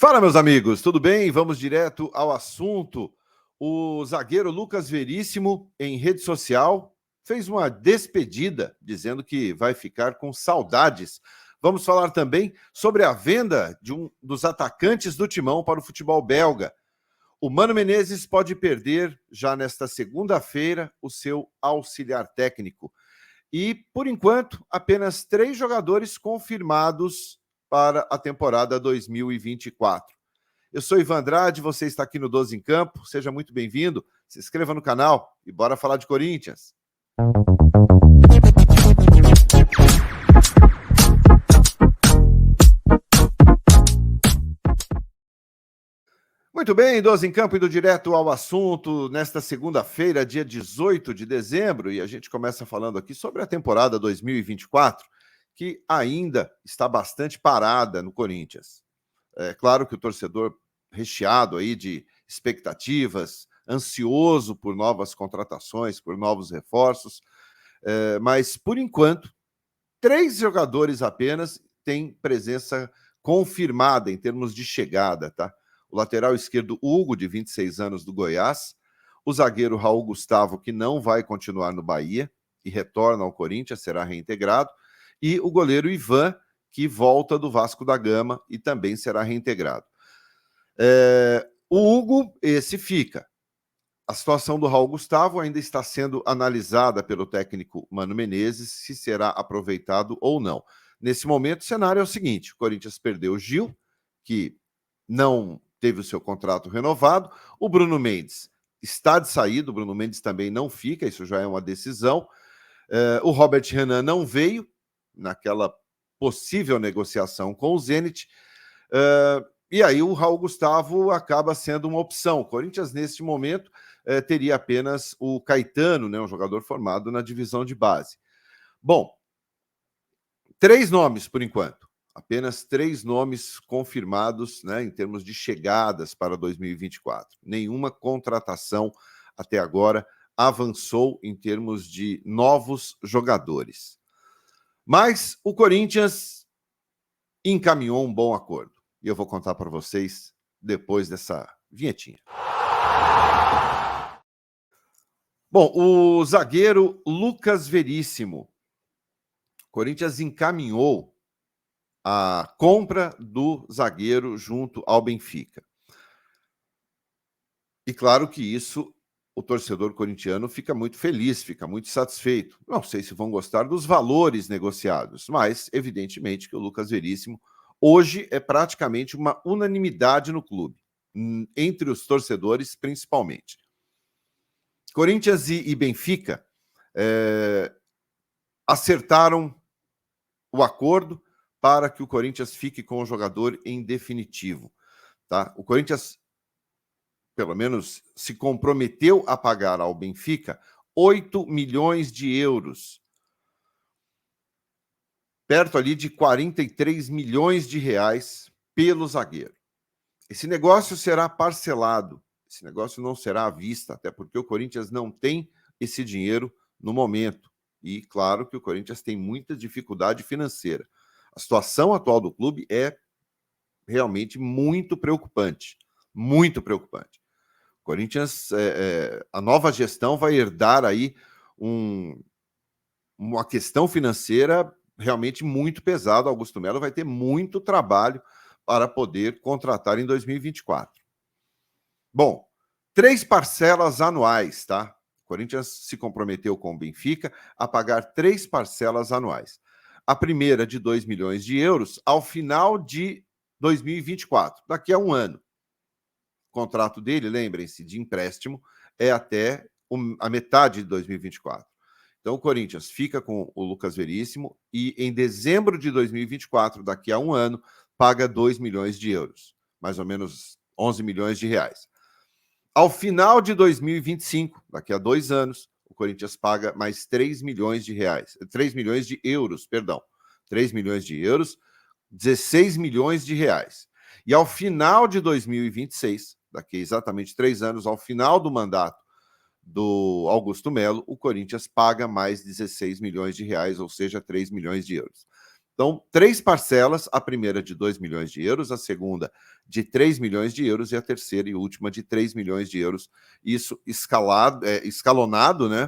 Fala, meus amigos, tudo bem? Vamos direto ao assunto. O zagueiro Lucas Veríssimo, em rede social, fez uma despedida, dizendo que vai ficar com saudades. Vamos falar também sobre a venda de um dos atacantes do Timão para o futebol belga. O Mano Menezes pode perder, já nesta segunda-feira, o seu auxiliar técnico. E, por enquanto, apenas 3 jogadores confirmados para a temporada 2024. Eu sou Ivan Andrade, você está aqui no 12 em Campo, seja muito bem-vindo, se inscreva no canal e bora falar de Corinthians. Muito bem, 12 em Campo, indo direto ao assunto nesta segunda-feira, dia 18 de dezembro, e a gente começa falando aqui sobre a temporada 2024, que ainda está bastante parada no Corinthians. É claro que o torcedor recheado aí de expectativas, ansioso por novas contratações, por novos reforços, mas, por enquanto, 3 jogadores apenas têm presença confirmada em termos de chegada, tá? O lateral esquerdo Hugo, de 26 anos, do Goiás, o zagueiro Raul Gustavo, que não vai continuar no Bahia e retorna ao Corinthians, será reintegrado, e o goleiro Ivan, que volta do Vasco da Gama e também será reintegrado. O Hugo, esse fica. A situação do Raul Gustavo ainda está sendo analisada pelo técnico Mano Menezes, se será aproveitado ou não. Nesse momento, o cenário é o seguinte: o Corinthians perdeu o Gil, que não teve o seu contrato renovado. O Bruno Mendes está de saída, o Bruno Mendes também não fica, isso já é uma decisão. O Robert Renan não veio naquela possível negociação com o Zenit. E aí o Raul Gustavo acaba sendo uma opção. O Corinthians, neste momento, teria apenas o Caetano, né, um jogador formado na divisão de base. Bom, 3 nomes por enquanto. Apenas 3 nomes confirmados, né, em termos de chegadas para 2024. Nenhuma contratação até agora avançou em termos de novos jogadores. Mas o Corinthians encaminhou um bom acordo. E eu vou contar para vocês depois dessa vinhetinha. Bom, o zagueiro Lucas Veríssimo. O Corinthians encaminhou a compra do zagueiro junto ao Benfica. E claro que isso, o torcedor corintiano fica muito feliz, fica muito satisfeito. Não sei se vão gostar dos valores negociados, mas evidentemente que o Lucas Veríssimo hoje é praticamente uma unanimidade no clube, entre os torcedores principalmente. Corinthians e Benfica acertaram o acordo para que o Corinthians fique com o jogador em definitivo. Tá? O Corinthians, pelo menos, se comprometeu a pagar ao Benfica 8 milhões de euros. Perto ali de 43 milhões de reais pelo zagueiro. Esse negócio será parcelado, esse negócio não será à vista, até porque o Corinthians não tem esse dinheiro no momento. E claro que o Corinthians tem muita dificuldade financeira. A situação atual do clube é realmente muito preocupante, muito preocupante. O Corinthians, a nova gestão vai herdar aí uma questão financeira realmente muito pesada. Augusto Melo vai ter muito trabalho para poder contratar em 2024. Bom, 3 parcelas anuais, tá? O Corinthians se comprometeu com o Benfica a pagar 3 parcelas anuais. A primeira de 2 milhões de euros ao final de 2024, daqui a um ano. O contrato dele, lembrem-se, de empréstimo, é até a metade de 2024. Então, o Corinthians fica com o Lucas Veríssimo e, em dezembro de 2024, daqui a um ano, paga 2 milhões de euros, mais ou menos 11 milhões de reais. Ao final de 2025, daqui a 2 anos, o Corinthians paga mais 3 milhões de reais, 3 milhões de euros, perdão, 3 milhões de euros, 16 milhões de reais. E ao final de 2026, daqui a exatamente 3 anos, ao final do mandato do Augusto Melo, o Corinthians paga mais 16 milhões de reais, ou seja, 3 milhões de euros. Então, 3 parcelas, a primeira de 2 milhões de euros, a segunda de 3 milhões de euros e a terceira e última de 3 milhões de euros. Isso escalonado, né?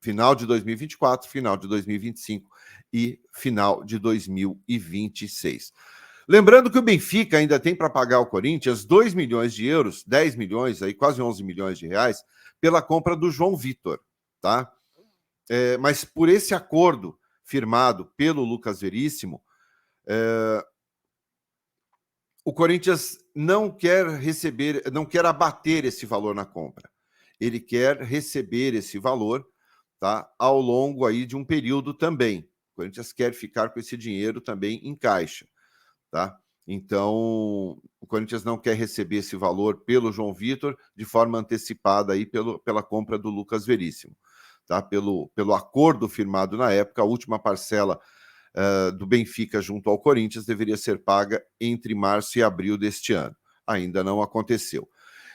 Final de 2024, final de 2025 e final de 2026. Lembrando que o Benfica ainda tem para pagar ao Corinthians 2 milhões de euros, 10 milhões, aí quase 11 milhões de reais, pela compra do João Vitor, tá? Mas por esse acordo firmado pelo Lucas Veríssimo, o Corinthians não quer receber, não quer abater esse valor na compra. Ele quer receber esse valor, tá, ao longo aí de um período também. O Corinthians quer ficar com esse dinheiro também em caixa, tá? Então, o Corinthians não quer receber esse valor pelo João Vitor de forma antecipada aí pela compra do Lucas Veríssimo, tá? Pelo acordo firmado na época, a última parcela do Benfica junto ao Corinthians deveria ser paga entre março e abril deste ano. Ainda não aconteceu.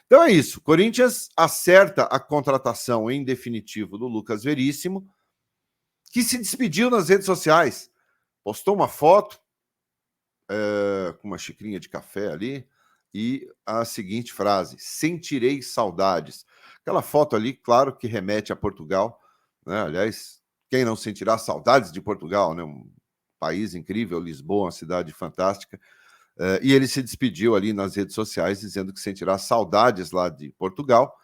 Então é isso. Corinthians acerta a contratação em definitivo do Lucas Veríssimo, que se despediu nas redes sociais. Postou uma foto com uma xicrinha de café ali e a seguinte frase: sentirei saudades. Aquela foto ali, claro que remete a Portugal, né? Aliás, quem não sentirá saudades de Portugal, né? Um país incrível, Lisboa, uma cidade fantástica. E ele se despediu ali nas redes sociais dizendo que sentirá saudades lá de Portugal,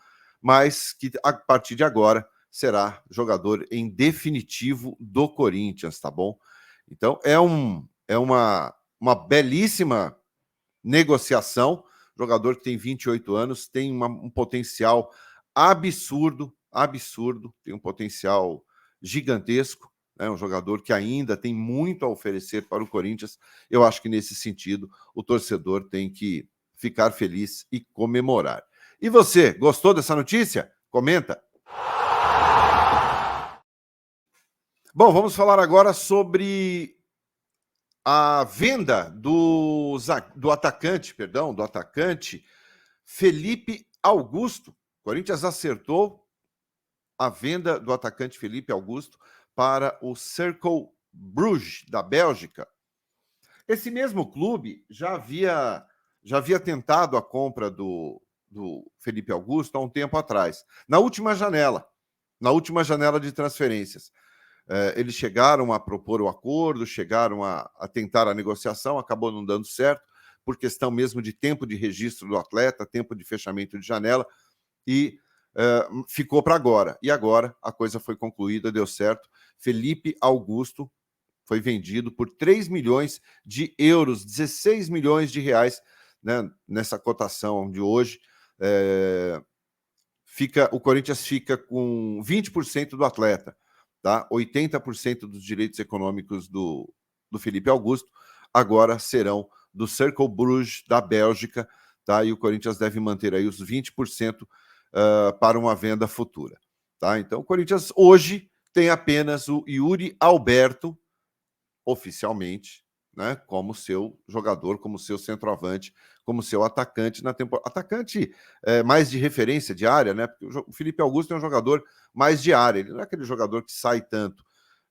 mas que a partir de agora será jogador em definitivo do Corinthians, tá bom? Então é uma belíssima negociação. Jogador que tem 28 anos, tem um potencial absurdo, tem um potencial gigantesco. É um jogador que ainda tem muito a oferecer para o Corinthians. Eu acho que, nesse sentido, o torcedor tem que ficar feliz e comemorar. E você, gostou dessa notícia? Comenta. Bom, vamos falar agora sobre a venda do atacante Felipe Augusto. O Corinthians acertou a venda do atacante Felipe Augusto para o Cercle Bruges, da Bélgica. Esse mesmo clube já havia tentado a compra do Felipe Augusto há um tempo atrás, na última janela de transferências. Eles chegaram a propor o acordo, chegaram a tentar a negociação, acabou não dando certo, por questão mesmo de tempo de registro do atleta, tempo de fechamento de janela, e ficou para agora. E agora a coisa foi concluída, deu certo. Felipe Augusto foi vendido por 3 milhões de euros, 16 milhões de reais, né, nessa cotação de hoje. O Corinthians fica com 20% do atleta, tá? 80% dos direitos econômicos do Felipe Augusto agora serão do Cercle Bruges, da Bélgica, tá? E o Corinthians deve manter aí os 20% para uma venda futura, tá? Então, o Corinthians hoje tem apenas o Yuri Alberto, oficialmente, né, como seu jogador, como seu centroavante, como seu atacante na temporada. Atacante mais de referência de área, né? Porque o Felipe Augusto é um jogador mais de área, ele não é aquele jogador que sai tanto.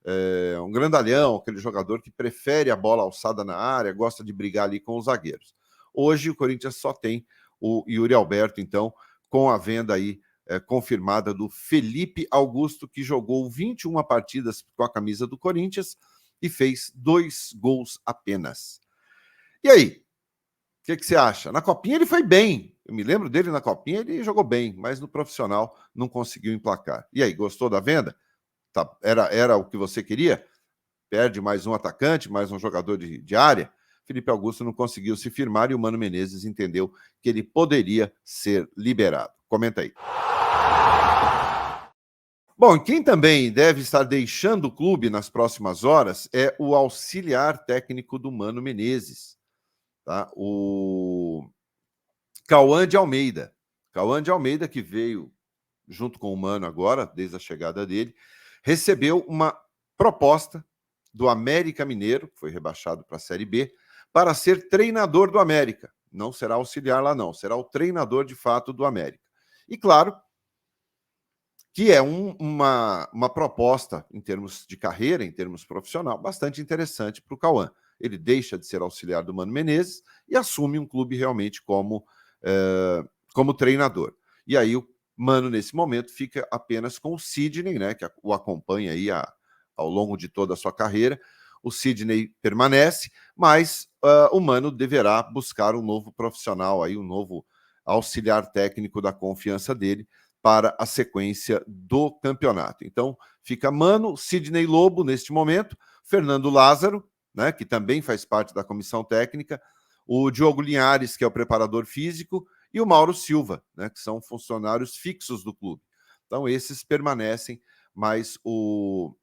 É um grandalhão, aquele jogador que prefere a bola alçada na área, gosta de brigar ali com os zagueiros. Hoje o Corinthians só tem o Yuri Alberto, então, com a venda aí confirmada do Felipe Augusto, que jogou 21 partidas com a camisa do Corinthians e fez 2 gols apenas. E aí? O que você acha? Na Copinha ele foi bem. Eu me lembro dele na Copinha, ele jogou bem, mas no profissional não conseguiu emplacar. E aí, gostou da venda? Tá, era o que você queria? Perde mais um atacante, mais um jogador de área? Felipe Augusto não conseguiu se firmar e o Mano Menezes entendeu que ele poderia ser liberado. Comenta aí. Bom, quem também deve estar deixando o clube nas próximas horas é o auxiliar técnico do Mano Menezes, tá? O Cauã de Almeida. Cauã de Almeida, que veio junto com o Mano agora, desde a chegada dele, recebeu uma proposta do América Mineiro, que foi rebaixado para a Série B, para ser treinador do América. Não será auxiliar lá, não. Será o treinador, de fato, do América. E, claro, que é uma proposta, em termos de carreira, em termos profissional, bastante interessante para o Cauã. Ele deixa de ser auxiliar do Mano Menezes e assume um clube realmente como treinador. E aí o Mano, nesse momento, fica apenas com o Sidney, né, que o acompanha aí ao longo de toda a sua carreira. O Sidney permanece, mas o Mano deverá buscar um novo profissional, aí, um novo auxiliar técnico da confiança dele para a sequência do campeonato. Então, fica Mano, Sidney Lobo neste momento, Fernando Lázaro, né, que também faz parte da comissão técnica, o Diogo Linhares, que é o preparador físico, e o Mauro Silva, né, que são funcionários fixos do clube. Então, esses permanecem, mas o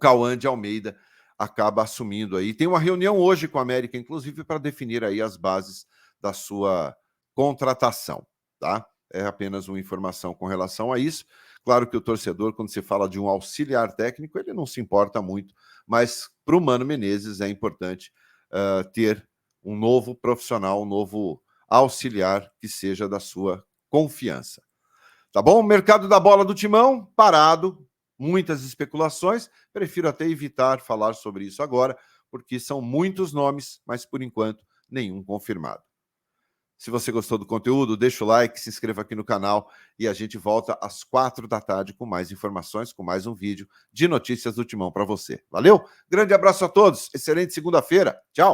Cauã de Almeida acaba assumindo aí. Tem uma reunião hoje com a América, inclusive, para definir aí as bases da sua contratação, tá? É apenas uma informação com relação a isso. Claro que o torcedor, quando se fala de um auxiliar técnico, ele não se importa muito, mas para o Mano Menezes é importante ter um novo profissional, um novo auxiliar que seja da sua confiança. Tá bom? O mercado da bola do Timão, parado, muitas especulações. Prefiro até evitar falar sobre isso agora, porque são muitos nomes, mas por enquanto nenhum confirmado. Se você gostou do conteúdo, deixa o like, se inscreva aqui no canal e a gente volta às 4 da tarde com mais informações, com mais um vídeo de notícias do Timão para você. Valeu? Grande abraço a todos, excelente segunda-feira. Tchau!